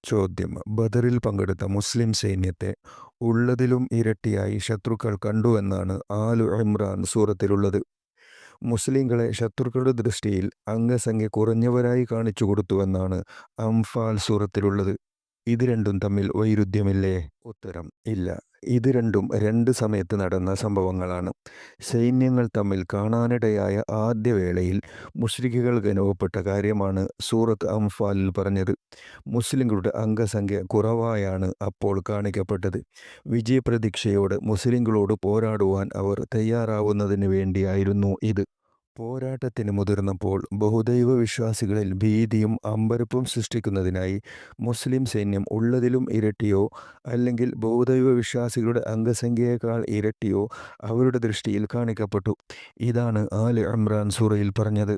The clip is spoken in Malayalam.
ചോദ്യം: ബദറിൽ പങ്കെടുത്ത മുസ്ലിം സൈന്യത്തെ ഉള്ളതിലും ഇരട്ടിയായി ശത്രുക്കൾ കണ്ടുവെന്നാണ് ആലു ഇമ്രാൻ സൂറത്തിലുള്ളത്. മുസ്ലിങ്ങളെ ശത്രുക്കളുടെ ദൃഷ്ടിയിൽ അംഗസംഖ്യ കുറഞ്ഞവരായി കാണിച്ചു കൊടുത്തുവെന്നാണ് അംഫാൽ സൂറത്തിലുള്ളത്. ഇത് രണ്ടും തമ്മിൽ വൈരുദ്ധ്യമില്ലേ? ഉത്തരം: ഇല്ല. ഇത് രണ്ടും രണ്ട് സമയത്ത് നടന്ന സംഭവങ്ങളാണ്. സൈന്യങ്ങൾ തമ്മിൽ കാണാനിടയായ ആദ്യ വേളയിൽ മുശ്രിക്കുകൾക്ക് അനുഭവപ്പെട്ട കാര്യമാണ് സൂറത്ത് അംഫാലിൽ പറഞ്ഞത്. മുസ്ലിങ്ങളുടെ അംഗസംഖ്യ കുറവായാണ് അപ്പോൾ കാണിക്കപ്പെട്ടത്. വിജയപ്രതീക്ഷയോടെ മുസ്ലിങ്ങളോട് പോരാടുവാൻ അവർ തയ്യാറാവുന്നതിന് വേണ്ടിയായിരുന്നു ഇത്. പോരാട്ടത്തിന് മുതിർന്നപ്പോൾ ബഹുദൈവ വിശ്വാസികളിൽ ഭീതിയും അമ്പരപ്പും സൃഷ്ടിക്കുന്നതിനായി മുസ്ലിം സൈന്യം ഉള്ളതിലും ഇരട്ടിയോ അല്ലെങ്കിൽ ബഹുദൈവ വിശ്വാസികളുടെ അംഗസംഖ്യയേക്കാൾ ഇരട്ടിയോ അവരുടെ ദൃഷ്ടിയിൽ കാണിക്കപ്പെട്ടു. ഇതാണ് ആല് ഇമ്രാൻ സൂറയിൽ പറഞ്ഞത്.